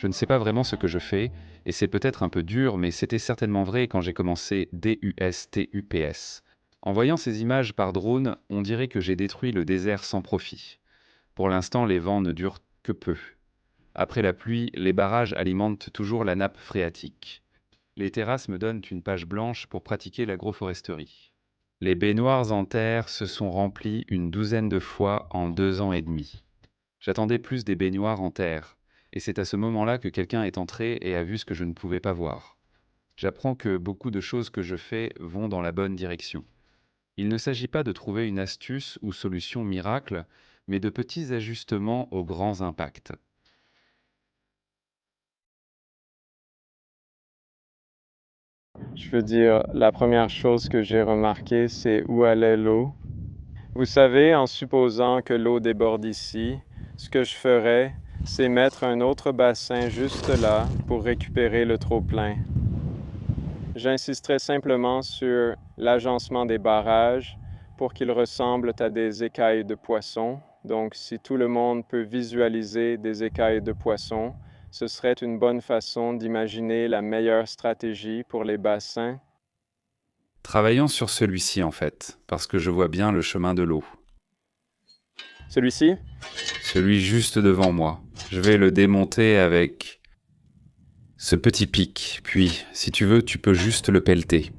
Je ne sais pas vraiment ce que je fais, et c'est peut-être un peu dur, mais c'était certainement vrai quand j'ai commencé DUSTUPS. En voyant ces images par drone, on dirait que j'ai détruit le désert sans profit. Pour l'instant, les vents ne durent que peu. Après la pluie, les barrages alimentent toujours la nappe phréatique. Les terrasses me donnent une page blanche pour pratiquer l'agroforesterie. Les baignoires en terre se sont remplies une douzaine de fois en 2 ans et demi. J'attendais plus des baignoires en terre, et c'est à ce moment-là que quelqu'un est entré et a vu ce que je ne pouvais pas voir. J'apprends que beaucoup de choses que je fais vont dans la bonne direction. Il ne s'agit pas de trouver une astuce ou solution miracle, mais de petits ajustements aux grands impacts. Je veux dire, la première chose que j'ai remarqué, c'est où allait l'eau. Vous savez, en supposant que l'eau déborde ici, ce que je ferais, c'est mettre un autre bassin juste là pour récupérer le trop-plein. J'insisterai simplement sur l'agencement des barrages pour qu'ils ressemblent à des écailles de poisson. Donc, si tout le monde peut visualiser des écailles de poisson, ce serait une bonne façon d'imaginer la meilleure stratégie pour les bassins. Travaillons sur celui-ci en fait, parce que je vois bien le chemin de l'eau. Celui-ci? Celui juste devant moi. Je vais le démonter avec ce petit pic, puis, si tu veux, tu peux juste le pelleter.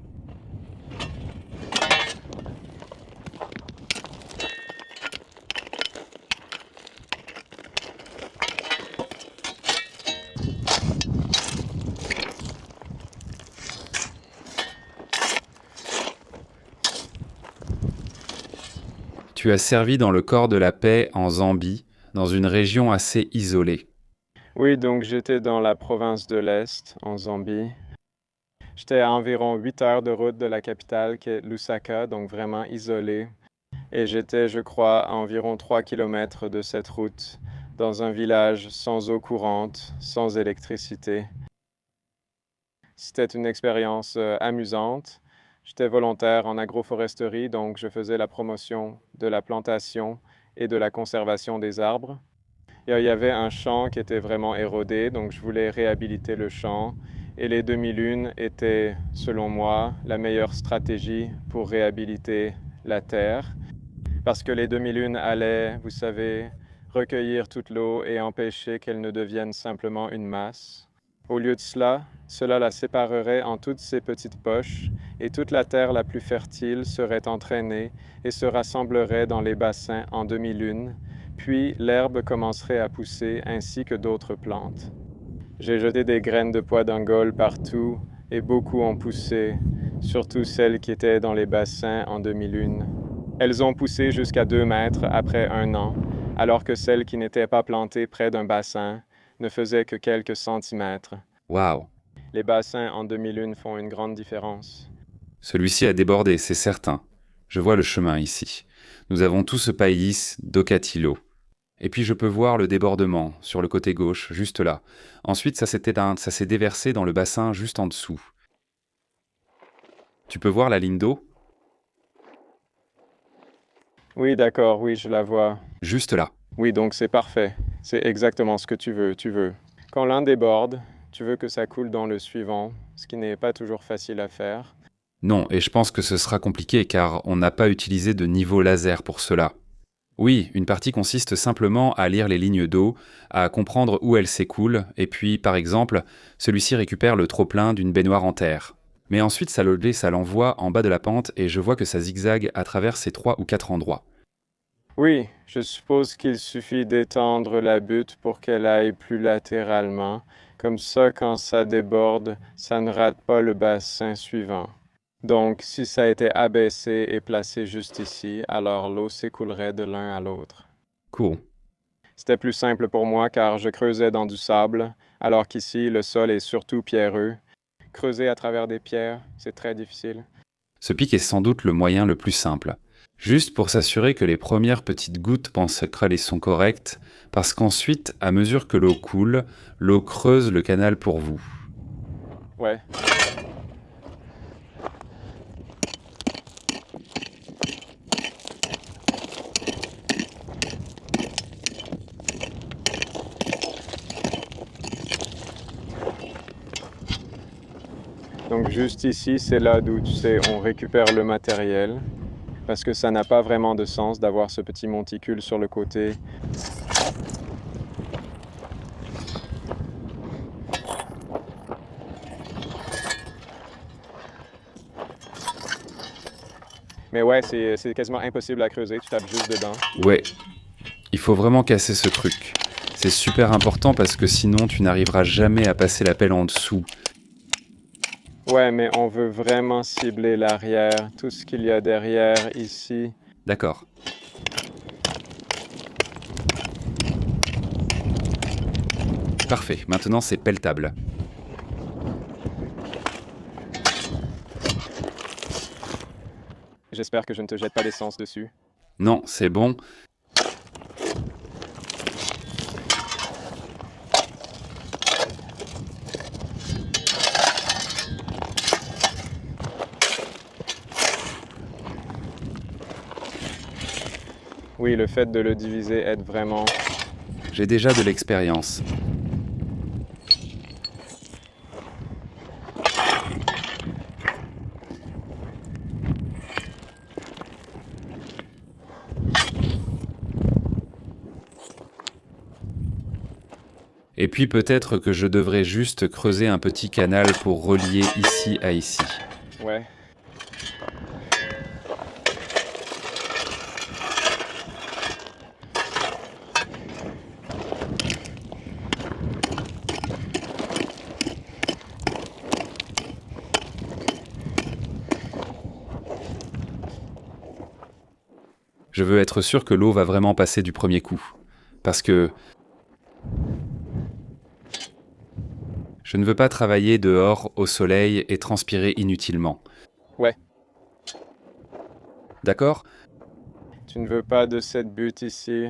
Tu as servi dans le corps de la paix en Zambie, dans une région assez isolée. Oui, donc j'étais dans la province de l'Est, en Zambie. J'étais à environ 8 heures de route de la capitale, qui est Lusaka, donc vraiment isolé. Et j'étais, je crois, à environ 3 kilomètres de cette route, dans un village sans eau courante, sans électricité. C'était une expérience amusante. J'étais volontaire en agroforesterie, donc je faisais la promotion de la plantation et de la conservation des arbres. Et il y avait un champ qui était vraiment érodé, donc je voulais réhabiliter le champ. Et les demi-lunes étaient, selon moi, la meilleure stratégie pour réhabiliter la terre, parce que les demi-lunes allaient, vous savez, recueillir toute l'eau et empêcher qu'elle ne devienne simplement une masse. Au lieu de cela, cela la séparerait en toutes ces petites poches, et toute la terre la plus fertile serait entraînée et se rassemblerait dans les bassins en demi-lune, puis l'herbe commencerait à pousser ainsi que d'autres plantes. J'ai jeté des graines de pois d'Angole partout, et beaucoup ont poussé, surtout celles qui étaient dans les bassins en demi-lune. Elles ont poussé jusqu'à 2 mètres après 1 an, alors que celles qui n'étaient pas plantées près d'un bassin ne faisaient que quelques centimètres. Waouh! Les bassins en demi-lune font une grande différence. Celui-ci a débordé, c'est certain. Je vois le chemin ici. Nous avons tout ce paillis d'Ocatilo. Et puis je peux voir le débordement sur le côté gauche, juste là. Ensuite, ça s'est déversé dans le bassin juste en dessous. Tu peux voir la ligne d'eau? Oui, d'accord, oui, je la vois. Juste là. Oui, donc c'est parfait. C'est exactement ce que tu veux. Quand l'un déborde, tu veux que ça coule dans le suivant, ce qui n'est pas toujours facile à faire. Non, et je pense que ce sera compliqué car on n'a pas utilisé de niveau laser pour cela. Oui, une partie consiste simplement à lire les lignes d'eau, à comprendre où elles s'écoulent, et puis, par exemple, celui-ci récupère le trop-plein d'une baignoire en terre. Mais ensuite, ça l'envoie en bas de la pente et je vois que ça zigzague à travers ces 3 ou 4 endroits. Oui, je suppose qu'il suffit d'étendre la butte pour qu'elle aille plus latéralement. Comme ça, quand ça déborde, ça ne rate pas le bassin suivant. Donc, si ça a été abaissé et placé juste ici, alors l'eau s'écoulerait de l'un à l'autre. Cool. C'était plus simple pour moi car je creusais dans du sable, alors qu'ici, le sol est surtout pierreux. Creuser à travers des pierres, c'est très difficile. Ce pic est sans doute le moyen le plus simple. Juste pour s'assurer que les premières petites gouttes pensent crâler sont correctes, parce qu'ensuite, à mesure que l'eau coule, l'eau creuse le canal pour vous. Ouais. Donc juste ici, c'est là d'où, tu sais, on récupère le matériel, parce que ça n'a pas vraiment de sens d'avoir ce petit monticule sur le côté. Mais ouais, c'est quasiment impossible à creuser, tu tapes juste dedans. Ouais, il faut vraiment casser ce truc. C'est super important parce que sinon tu n'arriveras jamais à passer la pelle en dessous. Ouais, mais on veut vraiment cibler l'arrière, tout ce qu'il y a derrière ici. D'accord. Parfait, maintenant c'est pelletable. J'espère que je ne te jette pas l'essence dessus. Non, c'est bon. Oui, le fait de le diviser aide vraiment. J'ai déjà de l'expérience. Et puis peut-être que je devrais juste creuser un petit canal pour relier ici à ici. Ouais. Je veux être sûr que l'eau va vraiment passer du premier coup. Parce que je ne veux pas travailler dehors au soleil et transpirer inutilement. Ouais. D'accord ? Tu ne veux pas de cette butte ici.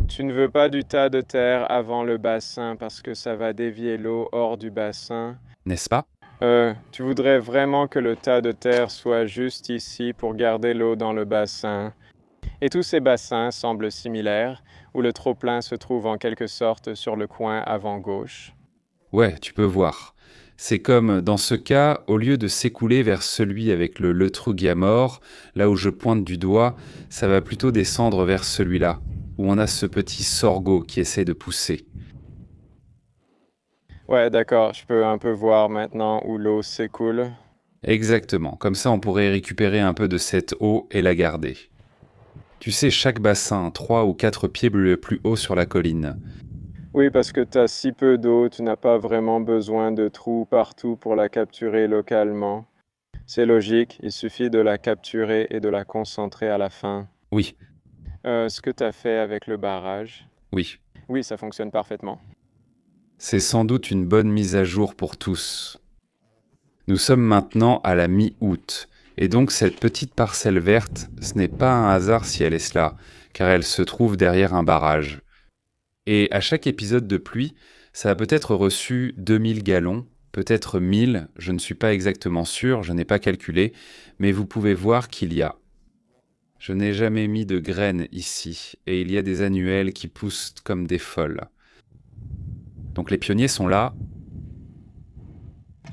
Tu ne veux pas du tas de terre avant le bassin parce que ça va dévier l'eau hors du bassin. N'est-ce pas ? Tu voudrais vraiment que le tas de terre soit juste ici pour garder l'eau dans le bassin. Et tous ces bassins semblent similaires, où le trop-plein se trouve en quelque sorte sur le coin avant-gauche. Ouais, tu peux voir. C'est comme, dans ce cas, au lieu de s'écouler vers celui avec le Leutrugia-mort, là où je pointe du doigt, ça va plutôt descendre vers celui-là, où on a ce petit sorgho qui essaie de pousser. Ouais, d'accord, je peux un peu voir maintenant où l'eau s'écoule. Exactement, comme ça on pourrait récupérer un peu de cette eau et la garder. Tu sais, chaque bassin, 3 ou 4 pieds le plus haut sur la colline. Oui, parce que tu as si peu d'eau, tu n'as pas vraiment besoin de trous partout pour la capturer localement. C'est logique, il suffit de la capturer et de la concentrer à la fin. Oui, Ce que tu as fait avec le barrage, oui. oui, ça fonctionne parfaitement. C'est sans doute une bonne mise à jour pour tous. Nous sommes maintenant à la mi-août, et donc cette petite parcelle verte, ce n'est pas un hasard si elle est là, car elle se trouve derrière un barrage. Et à chaque épisode de pluie, ça a peut-être reçu 2000 gallons, peut-être 1000, je ne suis pas exactement sûr, je n'ai pas calculé, mais vous pouvez voir qu'il y a. Je n'ai jamais mis de graines ici, et il y a des annuelles qui poussent comme des folles. Donc les pionniers sont là.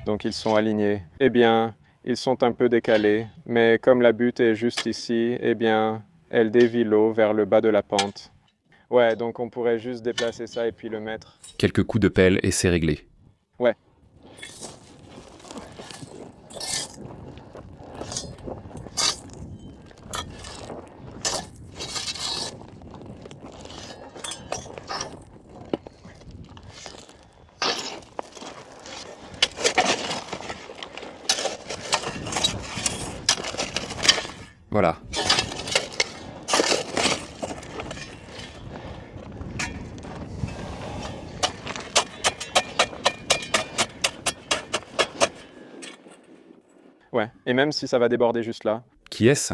Donc ils sont alignés. Eh bien, ils sont un peu décalés, mais comme la butte est juste ici, eh bien, elle dévie l'eau vers le bas de la pente. Ouais, donc on pourrait juste déplacer ça et puis le mettre. Quelques coups de pelle et c'est réglé. Ouais. Voilà. Ouais. Et même si ça va déborder juste là, Qui est-ce ?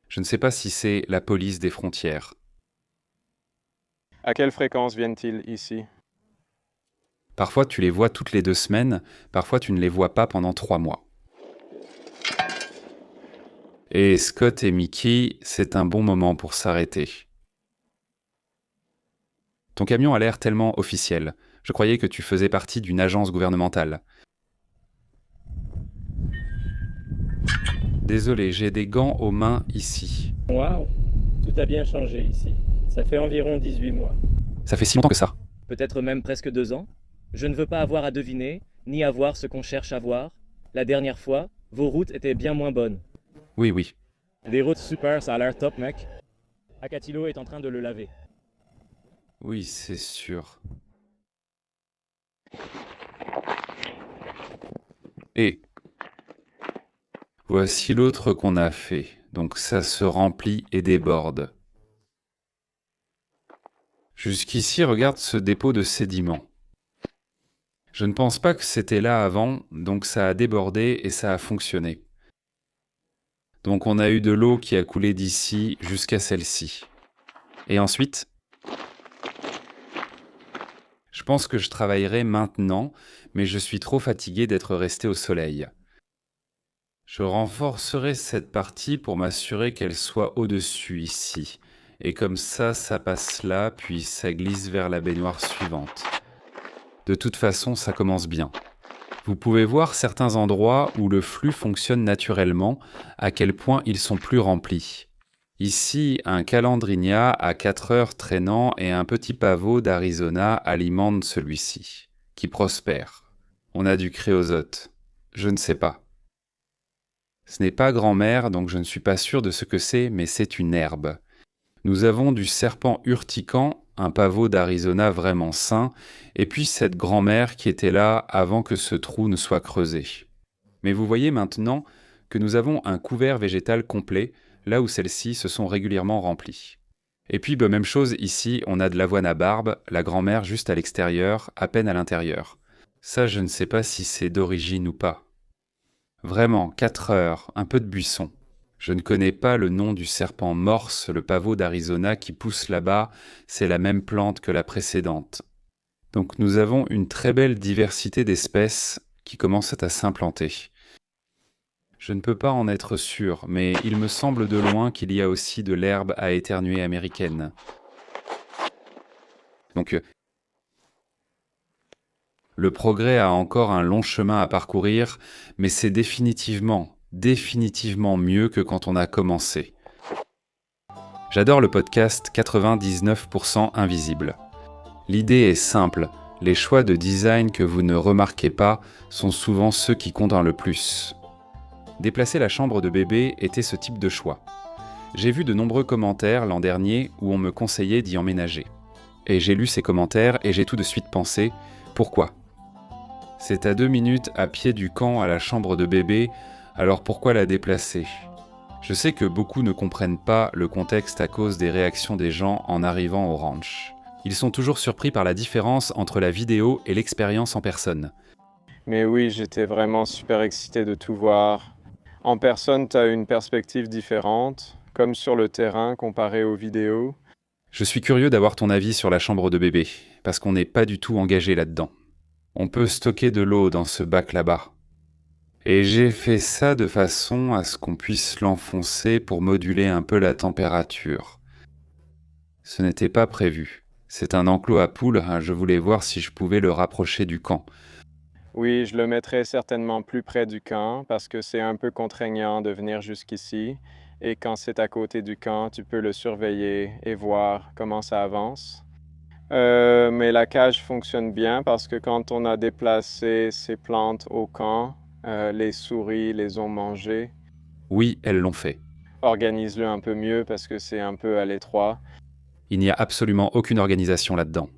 Je ne sais pas si c'est la police des frontières. à quelle fréquence viennent-ils ici? Parfois tu les vois toutes les 2 semaines, parfois tu ne les vois pas pendant 3 mois. Et Scott et Mickey, c'est un bon moment pour s'arrêter. Ton camion a l'air tellement officiel. Je croyais que tu faisais partie d'une agence gouvernementale. Désolé, j'ai des gants aux mains ici. Waouh, tout a bien changé ici. Ça fait environ 18 mois. Ça fait si longtemps que ça. Peut-être même presque 2 ans. Je ne veux pas avoir à deviner, ni à voir ce qu'on cherche à voir. La dernière fois, vos routes étaient bien moins bonnes. Oui, oui. Des routes super, ça a l'air top, mec. Akatilo est en train de le laver. Oui, c'est sûr. Et voici l'autre qu'on a fait. Donc ça se remplit et déborde. Jusqu'ici, regarde ce dépôt de sédiments. Je ne pense pas que c'était là avant, donc ça a débordé et ça a fonctionné. Donc on a eu de l'eau qui a coulé d'ici jusqu'à celle-ci. Et ensuite, je pense que je travaillerai maintenant, mais je suis trop fatigué d'être resté au soleil. Je renforcerai cette partie pour m'assurer qu'elle soit au-dessus ici. Et comme ça passe là, puis ça glisse vers la baignoire suivante. De toute façon, ça commence bien. Vous pouvez voir certains endroits où le flux fonctionne naturellement, à quel point ils sont plus remplis. Ici, un calendrinia à 4 heures traînant et un petit pavot d'Arizona alimentent celui-ci, qui prospère. On a du créosote. Je ne sais pas. Ce n'est pas grand-mère, donc je ne suis pas sûr de ce que c'est, mais c'est une herbe. Nous avons du serpent urticant, un pavot d'Arizona vraiment sain, et puis cette grand-mère qui était là avant que ce trou ne soit creusé. Mais vous voyez maintenant que nous avons un couvert végétal complet, là où celles-ci se sont régulièrement remplies. Et puis, même chose ici, on a de l'avoine à barbe, la grand-mère juste à l'extérieur, à peine à l'intérieur. Ça, je ne sais pas si c'est d'origine ou pas. Vraiment, 4 heures, un peu de buisson. Je ne connais pas le nom du serpent morse, le pavot d'Arizona qui pousse là-bas, c'est la même plante que la précédente. Donc nous avons une très belle diversité d'espèces qui commencent à s'implanter. Je ne peux pas en être sûr, mais il me semble de loin qu'il y a aussi de l'herbe à éternuer américaine. Donc le progrès a encore un long chemin à parcourir, mais c'est définitivement mieux que quand on a commencé. J'adore le podcast 99% Invisible. L'idée est simple, les choix de design que vous ne remarquez pas sont souvent ceux qui comptent le plus. Déplacer la chambre de bébé était ce type de choix. J'ai vu de nombreux commentaires l'an dernier où on me conseillait d'y emménager. Et j'ai lu ces commentaires et j'ai tout de suite pensé, pourquoi ? C'est à 2 minutes à pied du camp à la chambre de bébé, alors pourquoi la déplacer ? Je sais que beaucoup ne comprennent pas le contexte à cause des réactions des gens en arrivant au ranch. Ils sont toujours surpris par la différence entre la vidéo et l'expérience en personne. Mais oui, j'étais vraiment super excité de tout voir. En personne, tu as une perspective différente, comme sur le terrain comparé aux vidéos. Je suis curieux d'avoir ton avis sur la chambre de bébé, parce qu'on n'est pas du tout engagé là-dedans. On peut stocker de l'eau dans ce bac là-bas. Et j'ai fait ça de façon à ce qu'on puisse l'enfoncer pour moduler un peu la température. Ce n'était pas prévu. C'est un enclos à poules, je voulais voir si je pouvais le rapprocher du camp. Oui, je le mettrai certainement plus près du camp parce que c'est un peu contraignant de venir jusqu'ici. Et quand c'est à côté du camp, tu peux le surveiller et voir comment ça avance. Mais la cage fonctionne bien parce que quand on a déplacé ces plantes au camp, les souris les ont mangées. Oui, elles l'ont fait. Organise-le un peu mieux parce que c'est un peu à l'étroit. Il n'y a absolument aucune organisation là-dedans.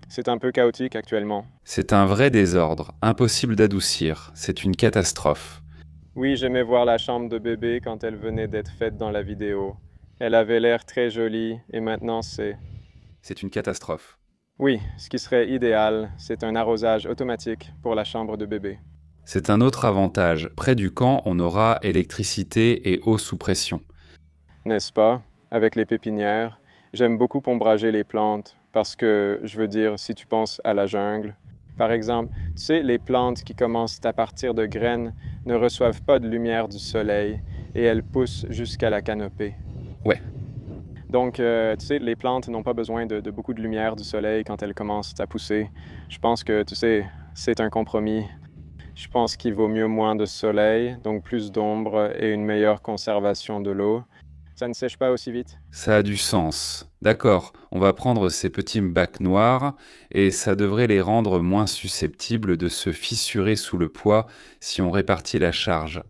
C'est un peu chaotique actuellement. C'est un vrai désordre, impossible d'adoucir, c'est une catastrophe. Oui, j'aimais voir la chambre de bébé quand elle venait d'être faite dans la vidéo. Elle avait l'air très jolie et maintenant c'est... C'est une catastrophe. Oui, ce qui serait idéal, c'est un arrosage automatique pour la chambre de bébé. C'est un autre avantage. Près du camp, on aura électricité et eau sous pression. N'est-ce pas? Avec les pépinières, j'aime beaucoup ombrager les plantes parce que, je veux dire, si tu penses à la jungle, par exemple, tu sais, les plantes qui commencent à partir de graines ne reçoivent pas de lumière du soleil et elles poussent jusqu'à la canopée. Ouais. Donc, tu sais, les plantes n'ont pas besoin de beaucoup de lumière du soleil quand elles commencent à pousser. Je pense que, tu sais, c'est un compromis. Je pense qu'il vaut mieux moins de soleil, donc plus d'ombre et une meilleure conservation de l'eau. Ça ne sèche pas aussi vite. Ça a du sens. D'accord, on va prendre ces petits bacs noirs et ça devrait les rendre moins susceptibles de se fissurer sous le poids si on répartit la charge.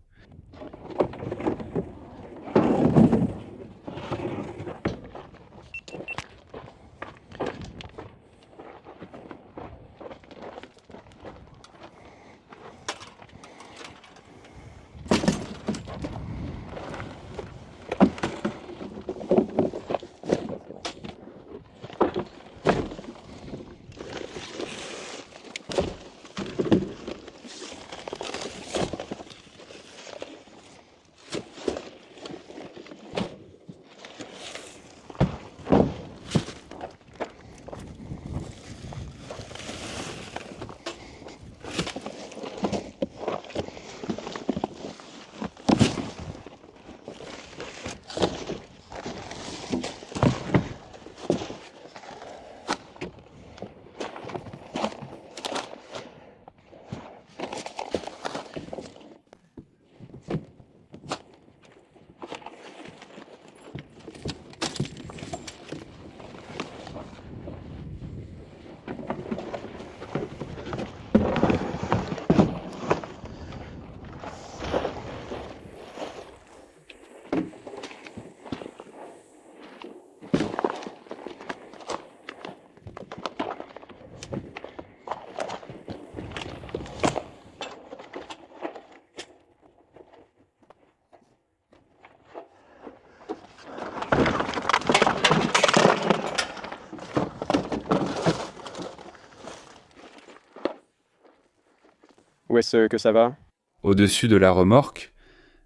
Où est-ce que ça va? Au-dessus de la remorque?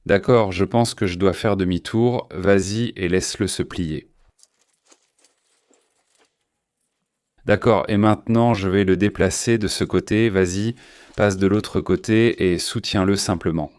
D'accord, je pense que je dois faire demi-tour. Vas-y et laisse-le se plier. D'accord, et maintenant je vais le déplacer de ce côté. Vas-y, passe de l'autre côté et soutiens-le simplement.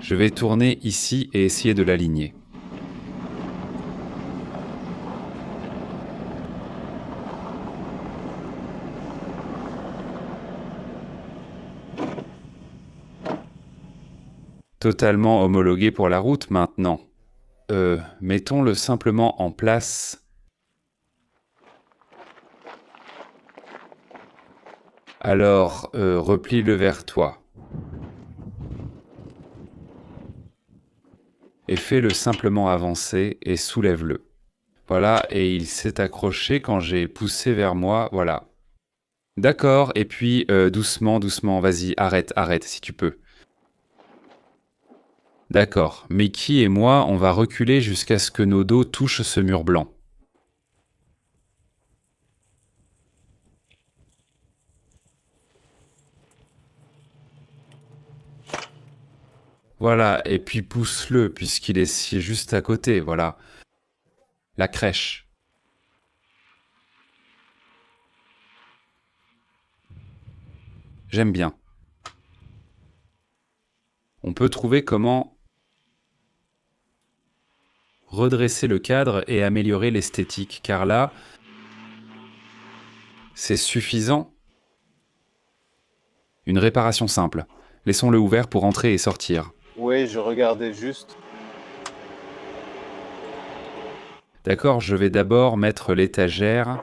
Je vais tourner ici et essayer de l'aligner. Totalement homologué pour la route maintenant. Mettons-le simplement en place. Alors, replie-le vers toi. Et fais-le simplement avancer et soulève-le. Voilà, et il s'est accroché quand j'ai poussé vers moi, voilà. D'accord, et puis doucement, doucement, vas-y, arrête si tu peux. D'accord, Mickey et moi, on va reculer jusqu'à ce que nos dos touchent ce mur blanc. Voilà, et puis pousse-le, puisqu'il est juste à côté, voilà. La crèche. J'aime bien. On peut trouver comment redresser le cadre et améliorer l'esthétique, car là, c'est suffisant. Une réparation simple. Laissons-le ouvert pour entrer et sortir. Oui, je regardais juste. D'accord, je vais d'abord mettre l'étagère.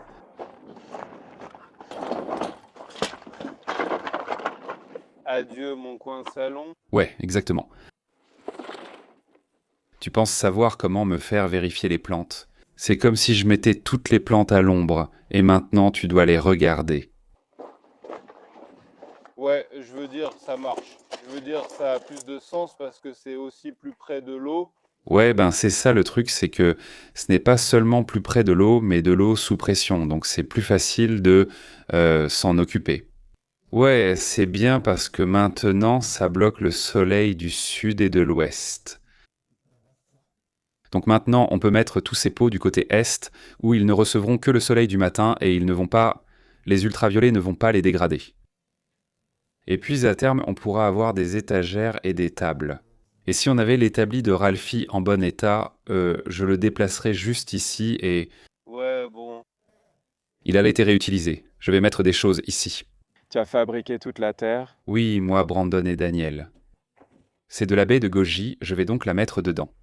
Adieu mon coin salon. Ouais, exactement. Tu penses savoir comment me faire vérifier les plantes. C'est comme si je mettais toutes les plantes à l'ombre, et maintenant tu dois les regarder. Ouais, je veux dire, ça marche. Je veux dire, ça a plus de sens parce que c'est aussi plus près de l'eau. Ouais, ben c'est ça le truc, c'est que ce n'est pas seulement plus près de l'eau, mais de l'eau sous pression, donc c'est plus facile de s'en occuper. Ouais, c'est bien parce que maintenant ça bloque le soleil du sud et de l'ouest. Donc maintenant on peut mettre tous ces pots du côté est, où ils ne recevront que le soleil du matin et les ultraviolets ne vont pas les dégrader. Et puis à terme on pourra avoir des étagères et des tables. Et si on avait l'établi de Ralphie en bon état, je le déplacerais juste ici et Ouais, bon. il a été réutilisé. Je vais mettre des choses ici. Tu as fabriqué toute la terre? Oui, moi, Brandon et Daniel. C'est de la baie de Goji, je vais donc la mettre dedans.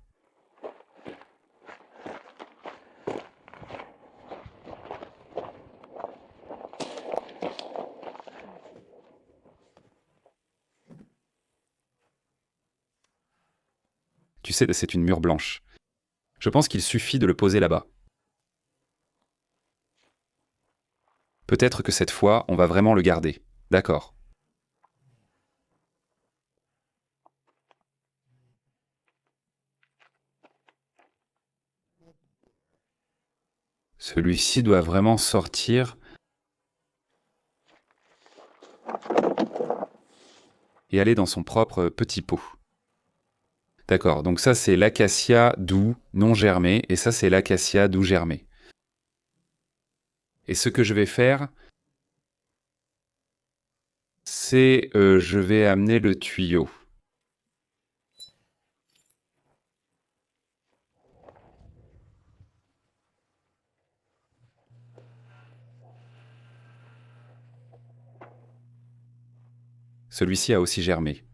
Tu sais, c'est une mûre blanche. Je pense qu'il suffit de le poser là-bas. Peut-être que cette fois, on va vraiment le garder. D'accord. Celui-ci doit vraiment sortir et aller dans son propre petit pot. D'accord, donc ça c'est l'acacia doux non germé, et ça c'est l'acacia doux germé. Et ce que je vais faire, c'est je vais amener le tuyau. Celui-ci a aussi germé.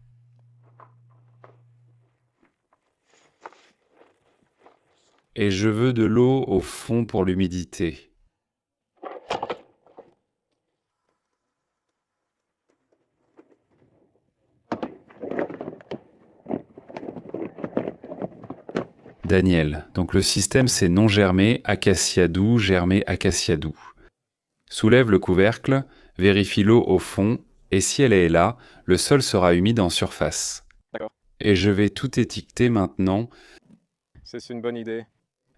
Et je veux de l'eau au fond pour l'humidité. Daniel, donc le système c'est non germé, acacia doux, germé, acacia doux. Soulève le couvercle, vérifie l'eau au fond, et si elle est là, le sol sera humide en surface. D'accord. Et je vais tout étiqueter maintenant. C'est une bonne idée.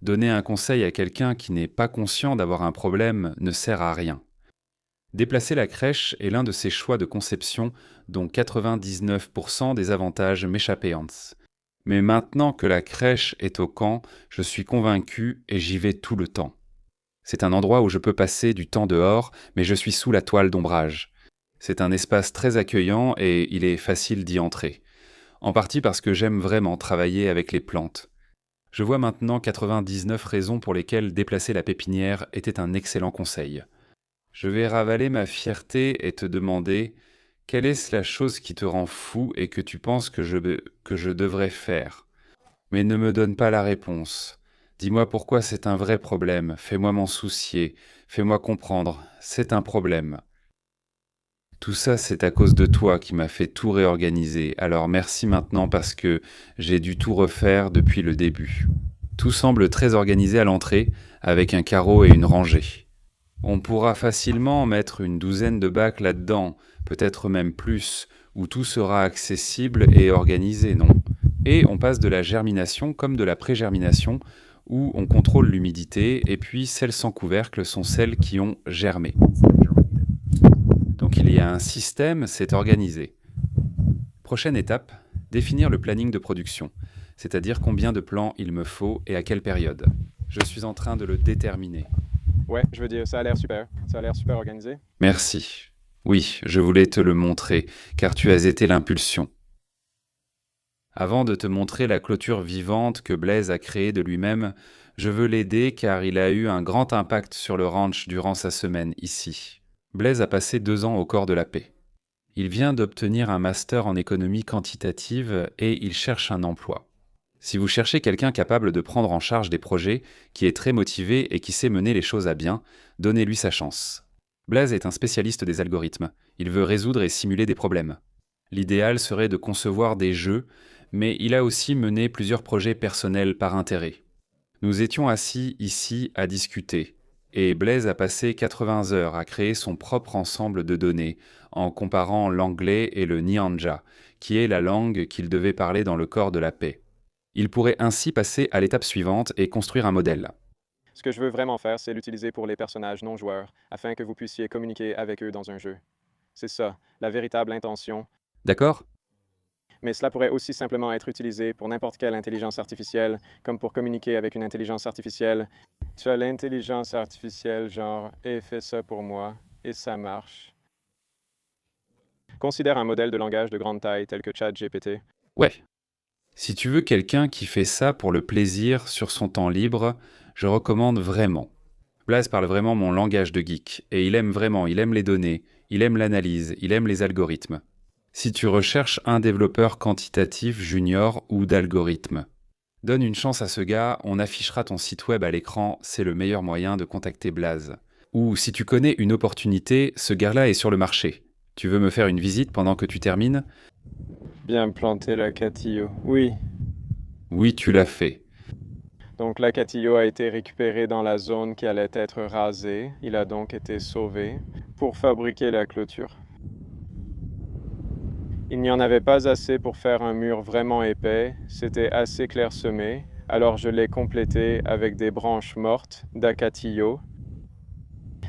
Donner un conseil à quelqu'un qui n'est pas conscient d'avoir un problème ne sert à rien. Déplacer la crèche est l'un de ces choix de conception dont 99% des avantages m'échappaient. Mais maintenant que la crèche est au camp, je suis convaincu et j'y vais tout le temps. C'est un endroit où je peux passer du temps dehors, mais je suis sous la toile d'ombrage. C'est un espace très accueillant et il est facile d'y entrer. En partie parce que j'aime vraiment travailler avec les plantes. Je vois maintenant 99 raisons pour lesquelles déplacer la pépinière était un excellent conseil. Je vais ravaler ma fierté et te demander quelle est la chose qui te rend fou et que tu penses que je devrais faire. Mais ne me donne pas la réponse. Dis-moi pourquoi c'est un vrai problème, fais-moi m'en soucier, fais-moi comprendre, c'est un problème. Tout ça, c'est à cause de toi qui m'as fait tout réorganiser, alors merci maintenant parce que j'ai dû tout refaire depuis le début. Tout semble très organisé à l'entrée, avec un carreau et une rangée. On pourra facilement mettre une douzaine de bacs là-dedans, peut-être même plus, où tout sera accessible et organisé, non? Et on passe de la germination comme de la pré-germination, où on contrôle l'humidité, et puis celles sans couvercle sont celles qui ont germé. Donc il y a un système, c'est organisé. Prochaine étape, définir le planning de production, c'est-à-dire combien de plants il me faut et à quelle période. Je suis en train de le déterminer. Ouais, je veux dire, ça a l'air super. Ça a l'air super organisé. Merci. Oui, je voulais te le montrer, car tu as été l'impulsion. Avant de te montrer la clôture vivante que Blaise a créée de lui-même, je veux l'aider car il a eu un grand impact sur le ranch durant sa semaine ici. Blaise a passé 2 ans au corps de la paix. Il vient d'obtenir un master en économie quantitative et il cherche un emploi. Si vous cherchez quelqu'un capable de prendre en charge des projets, qui est très motivé et qui sait mener les choses à bien, donnez-lui sa chance. Blaise est un spécialiste des algorithmes. Il veut résoudre et simuler des problèmes. L'idéal serait de concevoir des jeux, mais il a aussi mené plusieurs projets personnels par intérêt. Nous étions assis ici à discuter, et Blaise a passé 80 heures à créer son propre ensemble de données, en comparant l'anglais et le nyanja, qui est la langue qu'il devait parler dans le corps de la paix. Il pourrait ainsi passer à l'étape suivante et construire un modèle. Ce que je veux vraiment faire, c'est l'utiliser pour les personnages non joueurs, afin que vous puissiez communiquer avec eux dans un jeu. C'est ça, la véritable intention. D'accord? Mais cela pourrait aussi simplement être utilisé pour n'importe quelle intelligence artificielle, comme pour communiquer avec une intelligence artificielle. Tu as l'intelligence artificielle, genre, et fais ça pour moi, et ça marche. Considère un modèle de langage de grande taille tel que ChatGPT. Ouais. Si tu veux quelqu'un qui fait ça pour le plaisir sur son temps libre, je recommande vraiment. Blaise parle vraiment mon langage de geek, et il aime les données, il aime l'analyse, il aime les algorithmes. Si tu recherches un développeur quantitatif junior ou d'algorithme, donne une chance à ce gars, on affichera ton site web à l'écran, c'est le meilleur moyen de contacter Blaise. Ou si tu connais une opportunité, ce gars-là est sur le marché. Tu veux me faire une visite pendant que tu termines? Bien planté la Catillo. Oui. Oui, tu l'as fait. Donc la Catillo a été récupérée dans la zone qui allait être rasée. Il a donc été sauvé pour fabriquer la clôture. Il n'y en avait pas assez pour faire un mur vraiment épais, c'était assez clairsemé, alors je l'ai complété avec des branches mortes d'acatillo.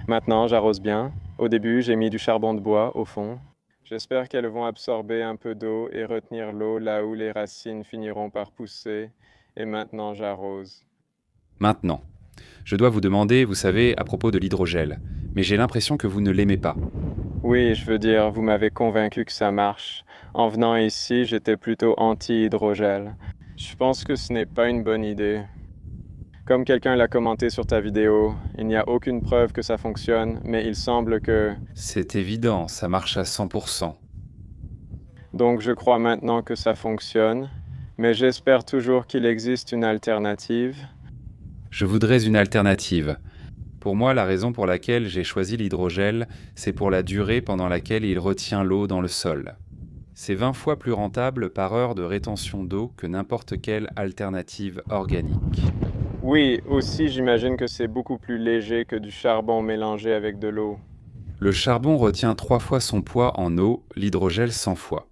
Maintenant, j'arrose bien. Au début, j'ai mis du charbon de bois au fond. J'espère qu'elles vont absorber un peu d'eau et retenir l'eau là où les racines finiront par pousser. Et maintenant, j'arrose. Maintenant. Je dois vous demander, vous savez, à propos de l'hydrogel, mais j'ai l'impression que vous ne l'aimez pas. Oui, je veux dire, vous m'avez convaincu que ça marche. En venant ici, j'étais plutôt anti-hydrogel. Je pense que ce n'est pas une bonne idée. Comme quelqu'un l'a commenté sur ta vidéo, il n'y a aucune preuve que ça fonctionne, mais il semble que... C'est évident, ça marche à 100%. Donc je crois maintenant que ça fonctionne, mais j'espère toujours qu'il existe une alternative. Je voudrais une alternative. Pour moi, la raison pour laquelle j'ai choisi l'hydrogel, c'est pour la durée pendant laquelle il retient l'eau dans le sol. C'est 20 fois plus rentable par heure de rétention d'eau que n'importe quelle alternative organique. Oui, aussi j'imagine que c'est beaucoup plus léger que du charbon mélangé avec de l'eau. Le charbon retient 3 fois son poids en eau, l'hydrogel 100 fois.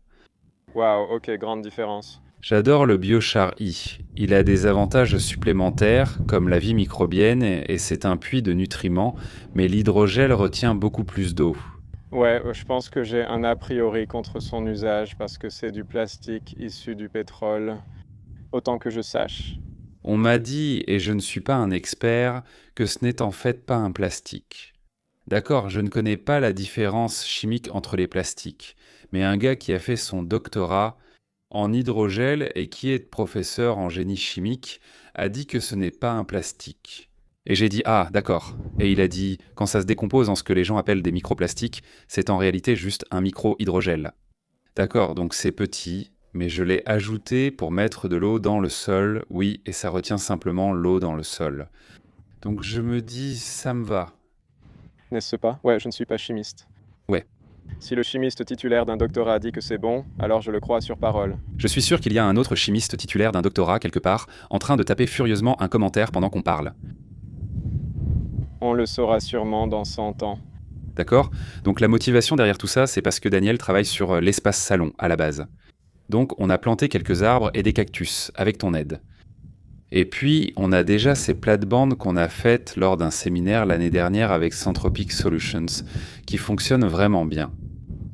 Waouh, ok, grande différence. J'adore le biochar I. Il a des avantages supplémentaires, comme la vie microbienne, et c'est un puits de nutriments, mais l'hydrogel retient beaucoup plus d'eau. Ouais, je pense que j'ai un a priori contre son usage parce que c'est du plastique issu du pétrole, autant que je sache. On m'a dit, et je ne suis pas un expert, que ce n'est en fait pas un plastique. D'accord, je ne connais pas la différence chimique entre les plastiques, mais un gars qui a fait son doctorat en hydrogel et qui est professeur en génie chimique a dit que ce n'est pas un plastique. Et j'ai dit ah, d'accord. Et il a dit quand ça se décompose en ce que les gens appellent des microplastiques, c'est en réalité juste un micro-hydrogel. D'accord, donc c'est petit, mais je l'ai ajouté pour mettre de l'eau dans le sol, oui, et ça retient simplement l'eau dans le sol. Donc je me dis ça me va. N'est-ce pas? Ouais, je ne suis pas chimiste. Ouais. Si le chimiste titulaire d'un doctorat dit que c'est bon, alors je le crois sur parole. Je suis sûr qu'il y a un autre chimiste titulaire d'un doctorat quelque part, en train de taper furieusement un commentaire pendant qu'on parle. On le saura sûrement dans 100 ans. D'accord? Donc la motivation derrière tout ça, c'est parce que Daniel travaille sur l'espace salon, à la base. Donc on a planté quelques arbres et des cactus, avec ton aide. Et puis, on a déjà ces plates-bandes qu'on a faites lors d'un séminaire l'année dernière avec Centropic Solutions, qui fonctionnent vraiment bien.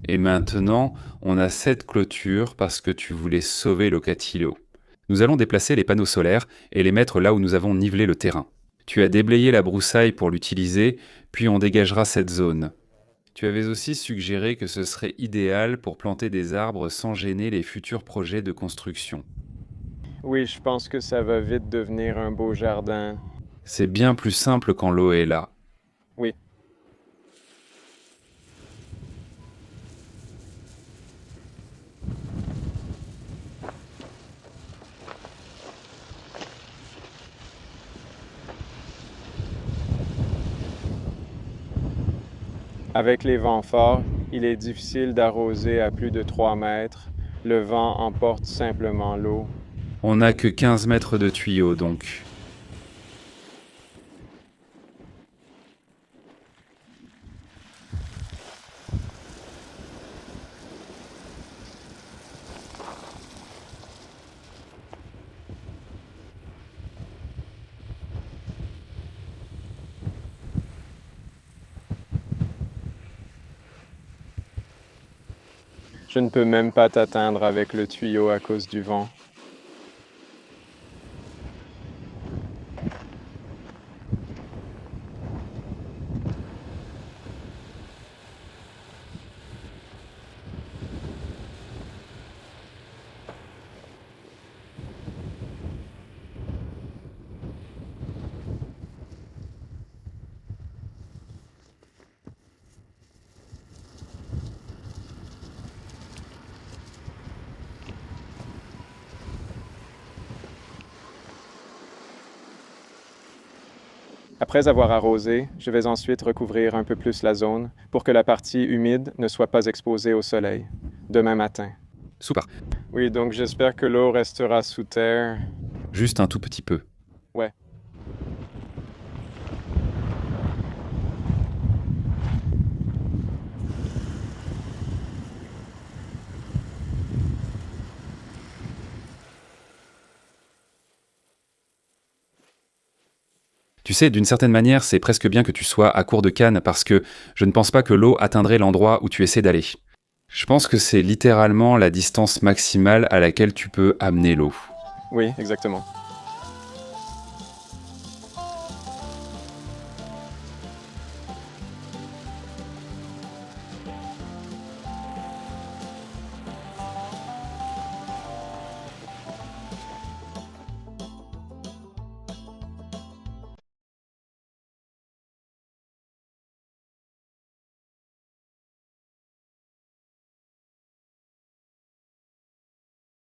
Et maintenant, on a cette clôture parce que tu voulais sauver Locatilo. Nous allons déplacer les panneaux solaires et les mettre là où nous avons nivelé le terrain. Tu as déblayé la broussaille pour l'utiliser, puis on dégagera cette zone. Tu avais aussi suggéré que ce serait idéal pour planter des arbres sans gêner les futurs projets de construction. Oui, je pense que ça va vite devenir un beau jardin. C'est bien plus simple quand l'eau est là. Oui. Avec les vents forts, il est difficile d'arroser à plus de 3 mètres. Le vent emporte simplement l'eau. On n'a que 15 mètres de tuyaux donc. Je ne peux même pas t'atteindre avec le tuyau à cause du vent. Après avoir arrosé, je vais ensuite recouvrir un peu plus la zone pour que la partie humide ne soit pas exposée au soleil, demain matin. Super. Oui, donc j'espère que l'eau restera sous terre. Juste un tout petit peu. Ouais. Tu sais, d'une certaine manière, c'est presque bien que tu sois à court de canne parce que je ne pense pas que l'eau atteindrait l'endroit où tu essaies d'aller. Je pense que c'est littéralement la distance maximale à laquelle tu peux amener l'eau. Oui, exactement.